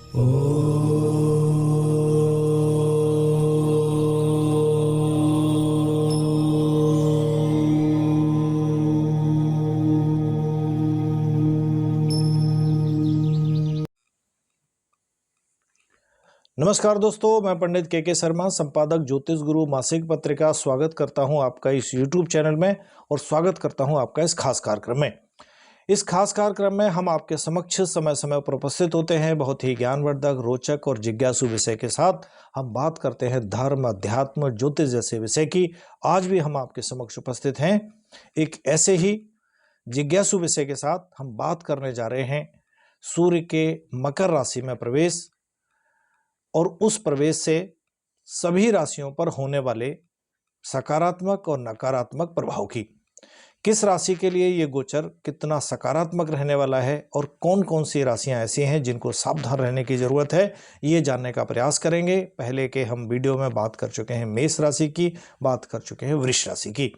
नमस्कार दोस्तों, मैं पंडित के शर्मा, संपादक ज्योतिष गुरु मासिक पत्रिका, स्वागत करता हूं आपका इस YouTube चैनल में और स्वागत करता हूं आपका इस खास कार्यक्रम में। इस खास कार्यक्रम में हम आपके समक्ष समय समय पर उपस्थित होते हैं। बहुत ही ज्ञानवर्धक, रोचक और जिज्ञासु विषय के साथ हम बात करते हैं धर्म, अध्यात्म, ज्योतिष जैसे विषय की। आज भी हम आपके समक्ष उपस्थित हैं एक ऐसे ही जिज्ञासु विषय के साथ। हम बात करने जा रहे हैं सूर्य के मकर राशि में प्रवेश और उस प्रवेश से सभी राशियों पर होने वाले सकारात्मक और नकारात्मक प्रभाव की। किस राशि के लिए ये गोचर कितना सकारात्मक रहने वाला है और कौन कौन सी राशियां ऐसी हैं जिनको सावधान रहने की जरूरत है, ये जानने का प्रयास करेंगे। पहले के हम वीडियो में बात कर चुके हैं मेष राशि की, बात कर चुके हैं वृष राशि की।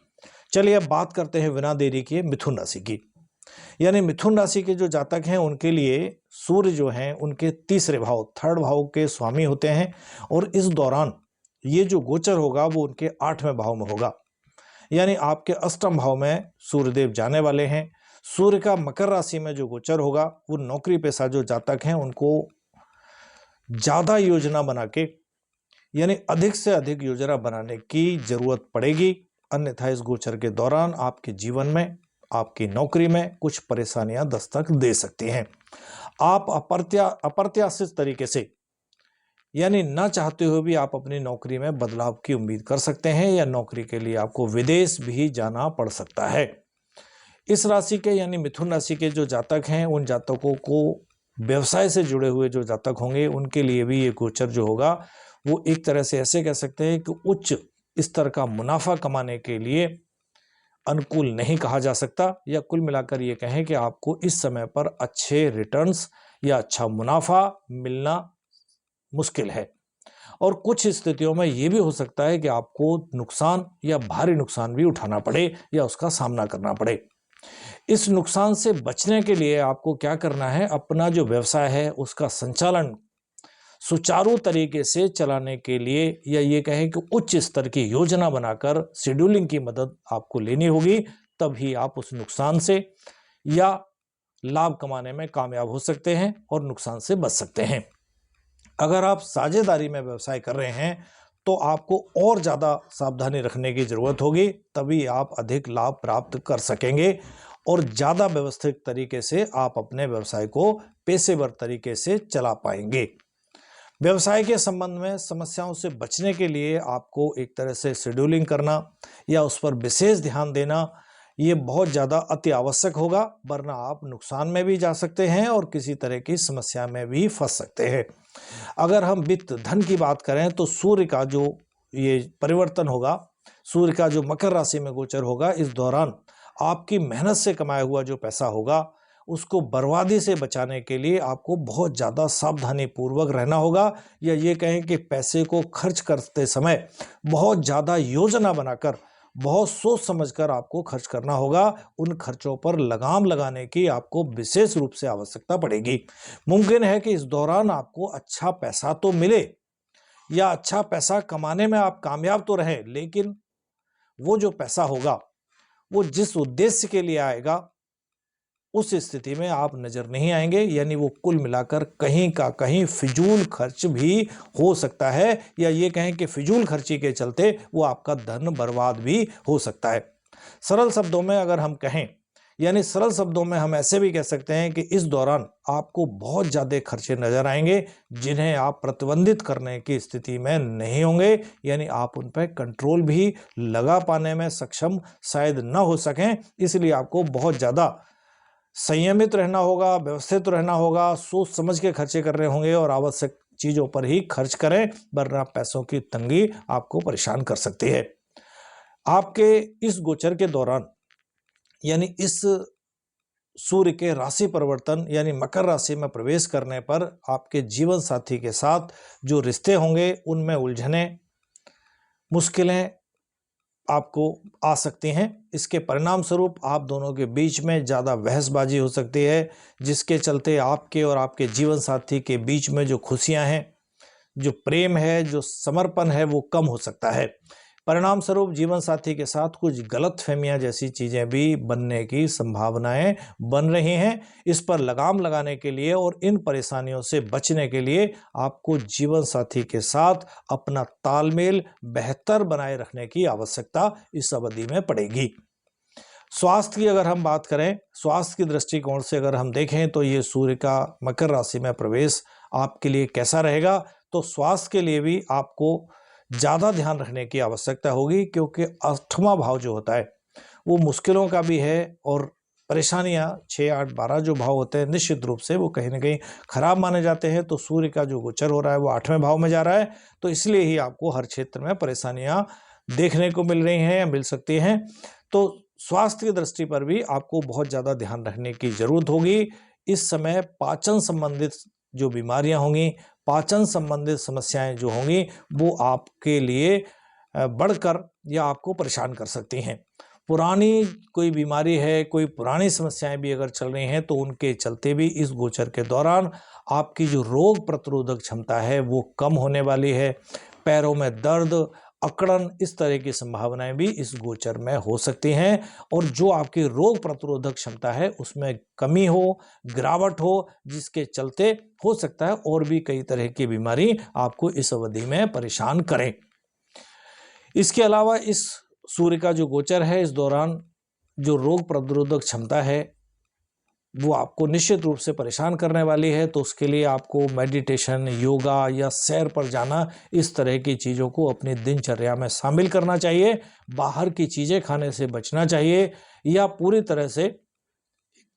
चलिए अब बात करते हैं बिना देरी किए मिथुन राशि की। यानी मिथुन राशि के जो जातक हैं उनके लिए सूर्य जो हैं उनके तीसरे भाव, थर्ड भाव के स्वामी होते हैं और इस दौरान ये जो गोचर होगा वो उनके 8वें भाव में होगा। यानी आपके अष्टम भाव में सूर्यदेव जाने वाले हैं। सूर्य का मकर राशि में जो गोचर होगा वो नौकरी पेशा जो जातक हैं उनको ज्यादा योजना बना के, यानी अधिक से अधिक योजना बनाने की जरूरत पड़ेगी। अन्यथा इस गोचर के दौरान आपके जीवन में, आपकी नौकरी में कुछ परेशानियां दस्तक दे सकती हैं। आप अप्रत्याशित तरीके से, यानी ना चाहते हुए भी आप अपनी नौकरी में बदलाव की उम्मीद कर सकते हैं या नौकरी के लिए आपको विदेश भी जाना पड़ सकता है। इस राशि के यानी मिथुन राशि के जो जातक हैं उन जातकों को व्यवसाय से जुड़े हुए जो जातक होंगे उनके लिए भी ये गोचर जो होगा वो एक तरह से ऐसे कह सकते हैं कि उच्च स्तर का मुनाफा कमाने के लिए अनुकूल नहीं कहा जा सकता, या कुल मिलाकर ये कहें कि आपको इस समय पर अच्छे रिटर्न्स या अच्छा मुनाफा मिलना मुश्किल है। और कुछ स्थितियों में यह भी हो सकता है कि आपको नुकसान या भारी नुकसान भी उठाना पड़े या उसका सामना करना पड़े। इस नुकसान से बचने के लिए आपको क्या करना है, अपना जो व्यवसाय है उसका संचालन सुचारू तरीके से चलाने के लिए, या ये कहें कि उच्च स्तर की योजना बनाकर शेड्यूलिंग की मदद आपको लेनी होगी। तभी आप उस नुकसान से या लाभ कमाने में कामयाब हो सकते हैं और नुकसान से बच सकते हैं। अगर आप साझेदारी में व्यवसाय कर रहे हैं तो आपको और ज्यादा सावधानी रखने की जरूरत होगी, तभी आप अधिक लाभ प्राप्त कर सकेंगे और ज्यादा व्यवस्थित तरीके से आप अपने व्यवसाय को पेशेवर तरीके से चला पाएंगे। व्यवसाय के संबंध में समस्याओं से बचने के लिए आपको एक तरह से शेड्यूलिंग करना या उस पर विशेष ध्यान देना ये बहुत ज़्यादा अति आवश्यक होगा, वरना आप नुकसान में भी जा सकते हैं और किसी तरह की समस्या में भी फंस सकते हैं। अगर हम वित्त धन की बात करें तो सूर्य का जो ये परिवर्तन होगा, सूर्य का जो मकर राशि में गोचर होगा, इस दौरान आपकी मेहनत से कमाया हुआ जो पैसा होगा उसको बर्बादी से बचाने के लिए आपको बहुत ज़्यादा सावधानी पूर्वक रहना होगा, या ये कहें कि पैसे को खर्च करते समय बहुत ज़्यादा योजना बनाकर, बहुत सोच समझकर आपको खर्च करना होगा। उन खर्चों पर लगाम लगाने की आपको विशेष रूप से आवश्यकता पड़ेगी। मुमकिन है कि इस दौरान आपको अच्छा पैसा तो मिले या अच्छा पैसा कमाने में आप कामयाब तो रहे, लेकिन वो जो पैसा होगा वो जिस उद्देश्य के लिए आएगा उस स्थिति में आप नजर नहीं आएंगे। यानी वो कुल मिलाकर कहीं का कहीं फिजूल खर्च भी हो सकता है, या ये कहें कि फिजूल खर्ची के चलते वो आपका धन बर्बाद भी हो सकता है। सरल शब्दों में अगर हम कहें, यानी सरल शब्दों में हम ऐसे भी कह सकते हैं कि इस दौरान आपको बहुत ज्यादा खर्चे नजर आएंगे जिन्हें आप प्रतिबंधित करने की स्थिति में नहीं होंगे, यानी आप उन पर कंट्रोल भी लगा पाने में सक्षम शायद न हो सकें। इसलिए आपको बहुत ज्यादा संयमित रहना होगा, व्यवस्थित रहना होगा, सोच समझ के खर्चे कर रहे होंगे और आवश्यक चीजों पर ही खर्च करें, वरना पैसों की तंगी आपको परेशान कर सकती है। आपके इस गोचर के दौरान, यानी इस सूर्य के राशि परिवर्तन यानी मकर राशि में प्रवेश करने पर आपके जीवन साथी के साथ जो रिश्ते होंगे उनमें उलझने, मुश्किलें आपको आ सकती हैं। इसके परिणाम स्वरूप आप दोनों के बीच में ज़्यादा बहसबाजी हो सकती है, जिसके चलते आपके और आपके जीवन साथी के बीच में जो खुशियां हैं, जो प्रेम है, जो समर्पण है, वो कम हो सकता है। परिणाम स्वरूप जीवन साथी के साथ कुछ गलतफहमियां जैसी चीज़ें भी बनने की संभावनाएं बन रही हैं। इस पर लगाम लगाने के लिए और इन परेशानियों से बचने के लिए आपको जीवन साथी के साथ अपना तालमेल बेहतर बनाए रखने की आवश्यकता इस अवधि में पड़ेगी। स्वास्थ्य की अगर हम बात करें, स्वास्थ्य की दृष्टिकोण से अगर हम देखें तो ये सूर्य का मकर राशि में प्रवेश आपके लिए कैसा रहेगा, तो स्वास्थ्य के लिए भी आपको ज़्यादा ध्यान रखने की आवश्यकता होगी, क्योंकि 8वां भाव जो होता है वो मुश्किलों का भी है और परेशानियां 6, 8, 12 जो भाव होते हैं निश्चित रूप से वो कहीं ना कहीं खराब माने जाते हैं। तो सूर्य का जो गोचर हो रहा है वो 8वें भाव में जा रहा है, तो इसलिए ही आपको हर क्षेत्र में परेशानियां देखने को मिल रही हैं या मिल सकती हैं। तो स्वास्थ्य की दृष्टि पर भी आपको बहुत ज़्यादा ध्यान रखने की जरूरत होगी। इस समय पाचन संबंधित जो बीमारियां होंगी, पाचन संबंधित समस्याएं जो होंगी, वो आपके लिए बढ़कर या आपको परेशान कर सकती हैं। पुरानी कोई बीमारी है, कोई पुरानी समस्याएं भी अगर चल रही हैं, तो उनके चलते भी इस गोचर के दौरान आपकी जो रोग प्रतिरोधक क्षमता है वो कम होने वाली है। पैरों में दर्द, अकड़न, इस तरह की संभावनाएं भी इस गोचर में हो सकती हैं, और जो आपकी रोग प्रतिरोधक क्षमता है उसमें कमी हो, गिरावट हो, जिसके चलते हो सकता है और भी कई तरह की बीमारी आपको इस अवधि में परेशान करें। इसके अलावा इस सूर्य का जो गोचर है, इस दौरान जो रोग प्रतिरोधक क्षमता है वो आपको निश्चित रूप से परेशान करने वाली है। तो उसके लिए आपको मेडिटेशन, योगा या सैर पर जाना, इस तरह की चीज़ों को अपनी दिनचर्या में शामिल करना चाहिए। बाहर की चीज़ें खाने से बचना चाहिए, या पूरी तरह से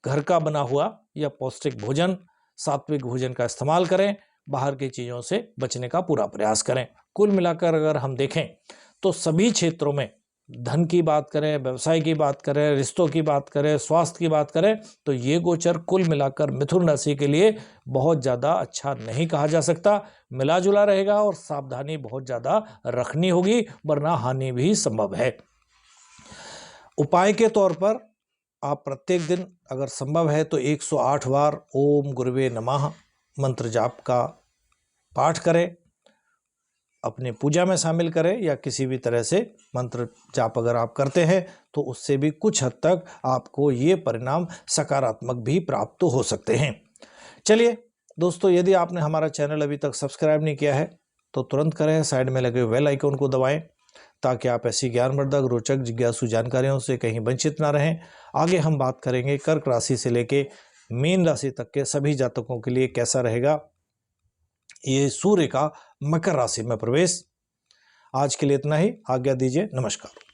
घर का बना हुआ या पौष्टिक भोजन, सात्विक भोजन का इस्तेमाल करें। बाहर की चीज़ों से बचने का पूरा प्रयास करें। कुल मिलाकर अगर हम देखें तो सभी क्षेत्रों में, धन की बात करें, व्यवसाय की बात करें, रिश्तों की बात करें, स्वास्थ्य की बात करें, तो ये गोचर कुल मिलाकर मिथुन राशि के लिए बहुत ज़्यादा अच्छा नहीं कहा जा सकता। मिला जुला रहेगा और सावधानी बहुत ज़्यादा रखनी होगी, वरना हानि भी संभव है। उपाय के तौर पर आप प्रत्येक दिन अगर संभव है तो 108 बार ओम गुरुवे नमः मंत्र जाप का पाठ करें, अपने पूजा में शामिल करें, या किसी भी तरह से मंत्र जाप अगर आप करते हैं तो उससे भी कुछ हद तक आपको ये परिणाम सकारात्मक भी प्राप्त हो सकते हैं। चलिए दोस्तों, यदि आपने हमारा चैनल अभी तक सब्सक्राइब नहीं किया है तो तुरंत करें, साइड में लगे बेल आइकन को दबाएं, ताकि आप ऐसी ज्ञानवर्धक, रोचक, जिज्ञासु जानकारियों से कहीं वंचित ना रहें। आगे हम बात करेंगे कर्क राशि से लेके मीन राशि तक के सभी जातकों के लिए कैसा रहेगा ये सूर्य का मकर राशि में प्रवेश। आज के लिए इतना ही, आज्ञा दीजिए, नमस्कार।